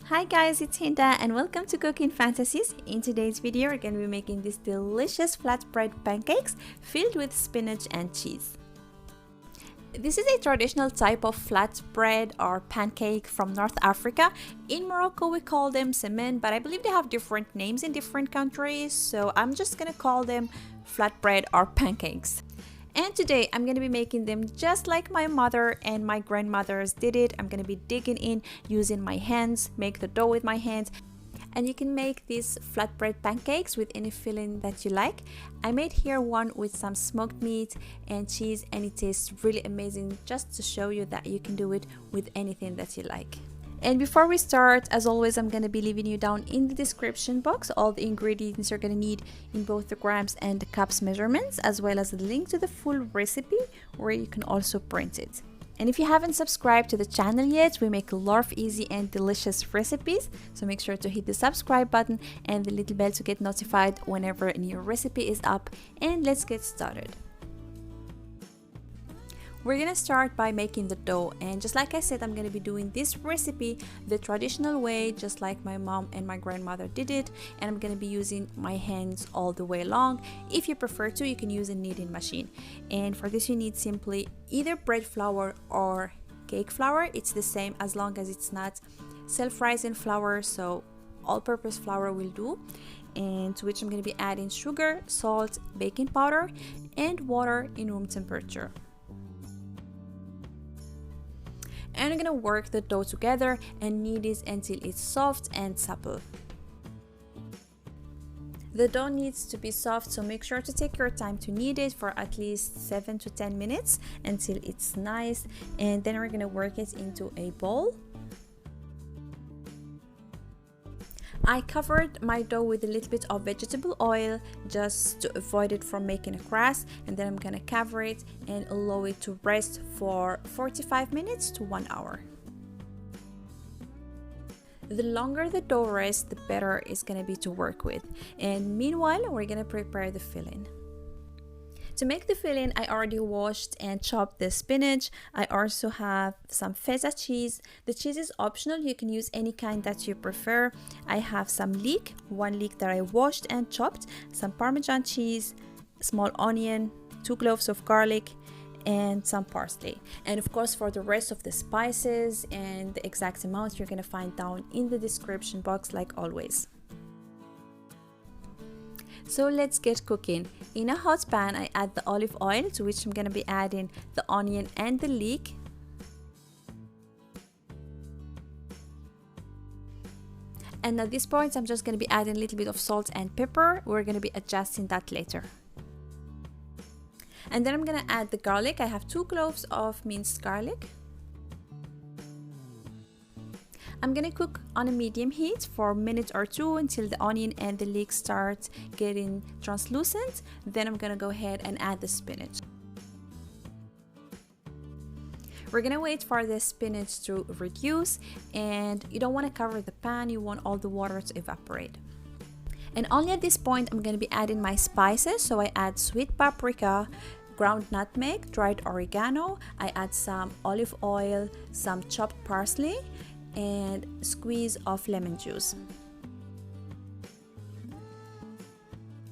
Hi guys, it's Hinda and welcome to Cooking Fantasies. In today's video, we're going to be making these delicious flatbread pancakes filled with spinach and cheese. This is a traditional type of flatbread or pancake from North Africa. In Morocco, we call them Msemen, but I believe they have different names in different countries, so I'm just going to call them flatbread or pancakes. And today I'm going to be making them just like my mother and my grandmothers did it. I'm going to be digging in using my hands, make the dough with my hands. And you can make these flatbread pancakes with any filling that you like. I made here one with some smoked meat and cheese, and it tastes really amazing, just to show you that you can do it with anything that you like. And before we start, as always, I'm going to be leaving you down in the description box all the ingredients you're going to need in both the grams and the cups measurements, as well as the link to the full recipe where you can also print it. And if you haven't subscribed to the channel yet, we make a lot of easy and delicious recipes, so make sure to hit the subscribe button and the little bell to get notified whenever a new recipe is up. And let's get started. We're gonna start by making the dough, and just like I said, I'm gonna be doing this recipe the traditional way, just like my mom and my grandmother did it, and I'm gonna be using my hands all the way along. If you prefer to, you can use a kneading machine, and for this you need simply either bread flour or cake flour. It's the same as long as it's not self-rising flour, so all-purpose flour will do. And to which I'm gonna be adding sugar, salt, baking powder, and water in room temperature. And I'm gonna work the dough together and knead it until it's soft and supple. The dough needs to be soft, so make sure to take your time to knead it for at least 7 to 10 minutes until it's nice. And then we're gonna work it into a bowl. I covered my dough with a little bit of vegetable oil just to avoid it from making a crust, and then I'm gonna cover it and allow it to rest for 45 minutes to 1 hour. The longer the dough rests, the better it's gonna be to work with. And meanwhile, we're gonna prepare the filling. To make the filling, I already washed and chopped the spinach. I also have some feta cheese. The cheese is optional, you can use any kind that you prefer. I have some leek, 1 leek that I washed and chopped, some Parmesan cheese, small onion, 2 cloves of garlic, and some parsley. And of course, for the rest of the spices and the exact amount, you're gonna find down in the description box like always. So let's get cooking. In a hot pan, I add the olive oil, to which I'm gonna be adding the onion and the leek. And at this point, I'm just gonna be adding a little bit of salt and pepper. We're gonna be adjusting that later. And then I'm gonna add the garlic. I have 2 cloves of minced garlic. I'm gonna cook on a medium heat for a minute or two until the onion and the leek start getting translucent. Then I'm gonna go ahead and add the spinach. We're gonna wait for the spinach to reduce, and you don't want to cover the pan, you want all the water to evaporate. And only at this point I'm gonna be adding my spices. So I add sweet paprika, ground nutmeg, dried oregano. I add some olive oil, some chopped parsley, and squeeze of lemon juice.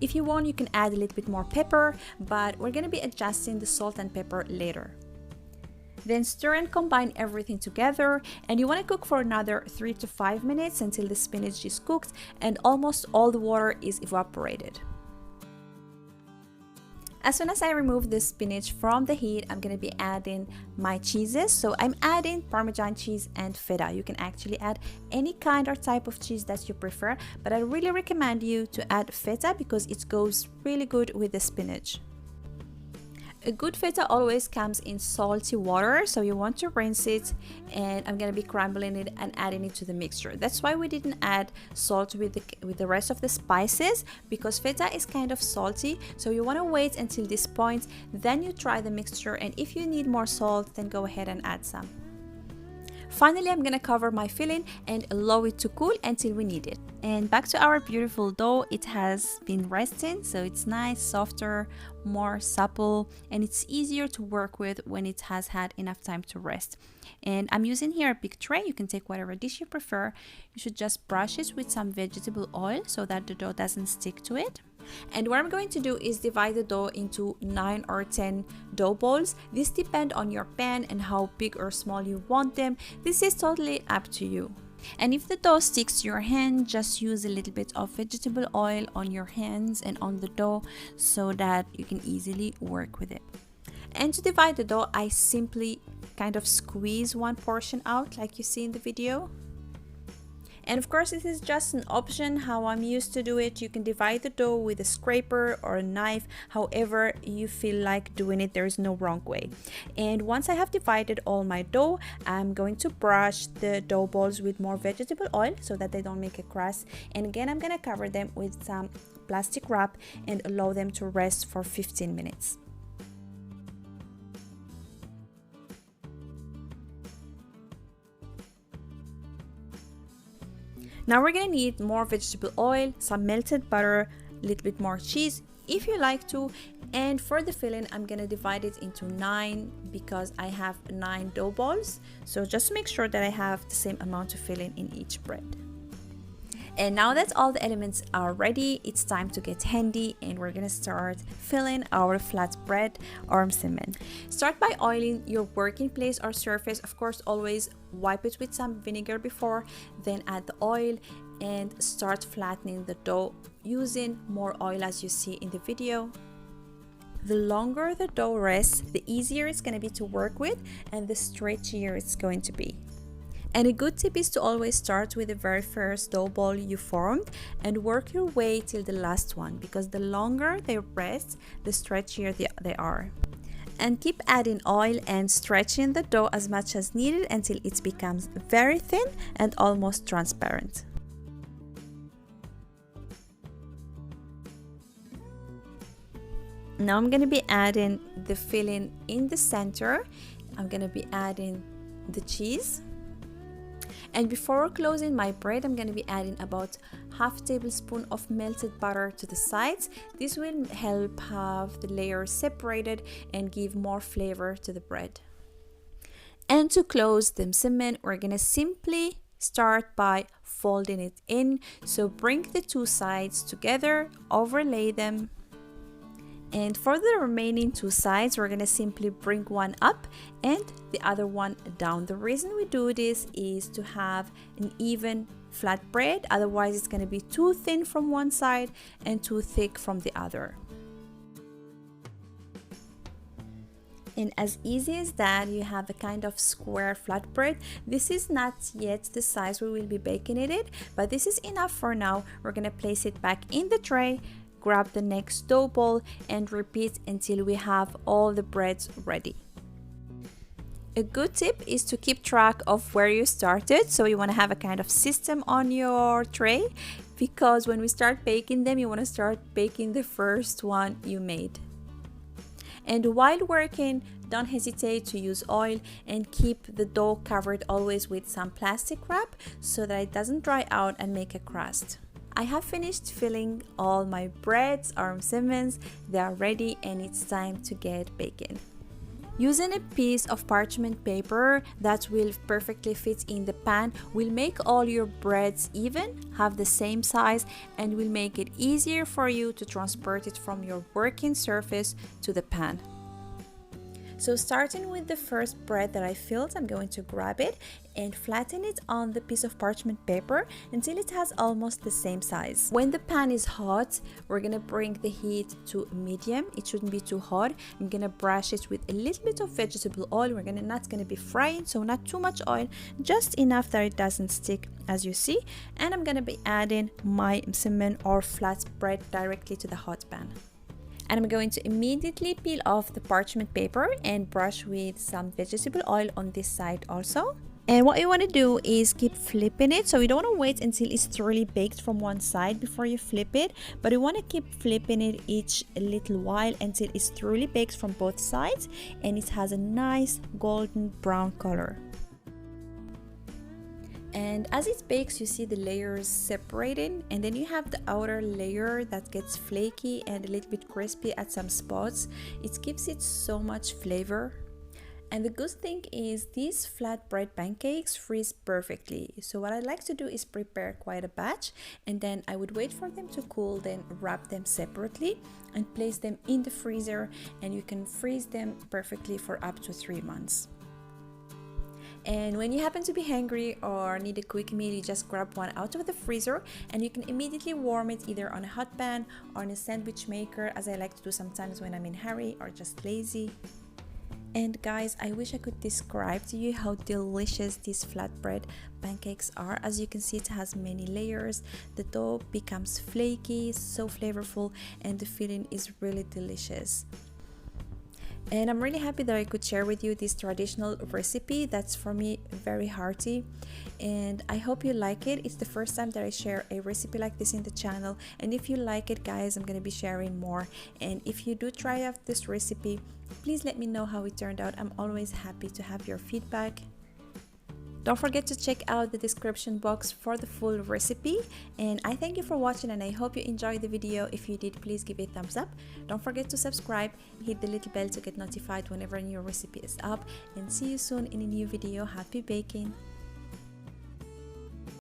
If you want, you can add a little bit more pepper, but we're going to be adjusting the salt and pepper later. Then stir and combine everything together, and you want to cook for another 3 to 5 minutes until the spinach is cooked and almost all the water is evaporated. As soon as I remove the spinach from the heat, I'm going to be adding my cheeses. So I'm adding Parmesan cheese and feta. You can actually add any kind or type of cheese that you prefer, but I really recommend you to add feta because it goes really good with the spinach. A good feta always comes in salty water, so you want to rinse it, and I'm going to be crumbling it and adding it to the mixture. That's why we didn't add salt with the rest of the spices, because feta is kind of salty, so you want to wait until this point, then you try the mixture, and if you need more salt, then go ahead and add some. Finally, I'm gonna cover my filling and allow it to cool until we need it. And back to our beautiful dough. It has been resting, so it's nice, softer, more supple, and it's easier to work with when it has had enough time to rest. And I'm using here a big tray. You can take whatever dish you prefer. You should just brush it with some vegetable oil so that the dough doesn't stick to it. And what I'm going to do is divide the dough into 9 or 10 dough balls. This depends on your pan and how big or small you want them. This is totally up to you. And if the dough sticks to your hand, just use a little bit of vegetable oil on your hands and on the dough so that you can easily work with it. And to divide the dough, I simply kind of squeeze one portion out like you see in the video. And of course, this is just an option how I'm used to do it. You can divide the dough with a scraper or a knife, however you feel like doing it. There is no wrong way. And once I have divided all my dough, I'm going to brush the dough balls with more vegetable oil so that they don't make a crust. And again, I'm gonna cover them with some plastic wrap and allow them to rest for 15 minutes. Now we're gonna need more vegetable oil, some melted butter, a little bit more cheese if you like to. And for the filling, I'm gonna divide it into 9 because I have 9 dough balls. So just to make sure that I have the same amount of filling in each bread. And now that all the elements are ready, it's time to get handy and we're gonna start filling our flatbread or msemen. Start by oiling your working place or surface. Of course, always wipe it with some vinegar before, then add the oil and start flattening the dough using more oil as you see in the video. The longer the dough rests, the easier it's gonna be to work with and the stretchier it's going to be. And a good tip is to always start with the very first dough ball you formed and work your way till the last one, because the longer they rest, the stretchier they are. And keep adding oil and stretching the dough as much as needed until it becomes very thin and almost transparent. Now I'm going to be adding the filling in the center. I'm going to be adding the cheese. And before closing my bread, I'm going to be adding about half tablespoon of melted butter to the sides. This will help have the layers separated and give more flavor to the bread. And to close the msemen, we're going to simply start by folding it in. So bring the two sides together, overlay them. And for the remaining two sides, we're gonna simply bring one up and the other one down. The reason we do this is to have an even flatbread. Otherwise, it's gonna be too thin from one side and too thick from the other. And as easy as that, you have a kind of square flatbread. This is not yet the size we will be baking it in, but this is enough for now. We're gonna place it back in the tray, grab the next dough ball and repeat until we have all the breads ready. A good tip is to keep track of where you started, so you want to have a kind of system on your tray, because when we start baking them, you want to start baking the first one you made. And while working, don't hesitate to use oil and keep the dough covered always with some plastic wrap so that it doesn't dry out and make a crust. I have finished filling all my breads or msemens. They are ready and it's time to get baking. Using a piece of parchment paper that will perfectly fit in the pan will make all your breads even, have the same size, and will make it easier for you to transport it from your working surface to the pan. So starting with the first bread that I filled, I'm going to grab it and flatten it on the piece of parchment paper until it has almost the same size. When the pan is hot, we're gonna bring the heat to medium. It shouldn't be too hot. I'm gonna brush it with a little bit of vegetable oil. We're not gonna be frying, so not too much oil, just enough that it doesn't stick, as you see. And I'm gonna be adding my msemen or flatbread directly to the hot pan. And I'm going to immediately peel off the parchment paper and brush with some vegetable oil on this side also. And what you want to do is keep flipping it. So you don't want to wait until it's thoroughly baked from one side before you flip it, but you want to keep flipping it each a little while until it's thoroughly baked from both sides and it has a nice golden brown color. And as it bakes, you see the layers separating, and then you have the outer layer that gets flaky and a little bit crispy at some spots. It gives it so much flavor. And the good thing is these flatbread pancakes freeze perfectly. So what I like to do is prepare quite a batch, and then I would wait for them to cool, then wrap them separately and place them in the freezer, and you can freeze them perfectly for up to 3 months. And when you happen to be hungry or need a quick meal, you just grab one out of the freezer and you can immediately warm it either on a hot pan or in a sandwich maker, as I like to do sometimes when I'm in a hurry or just lazy. And guys, I wish I could describe to you how delicious these flatbread pancakes are. As you can see, it has many layers. The dough becomes flaky, so flavorful, and the filling is really delicious. And I'm really happy that I could share with you this traditional recipe that's for me very hearty, and I hope you like it. It's the first time that I share a recipe like this in the channel, and if you like it, guys, I'm going to be sharing more. And if you do try out this recipe, please let me know how it turned out. I'm always happy to have your feedback. Don't forget to check out the description box for the full recipe, and I thank you for watching and I hope you enjoyed the video. If you did, please give it a thumbs up. Don't forget to subscribe, hit the little bell to get notified whenever a new recipe is up, and see you soon in a new video. Happy baking!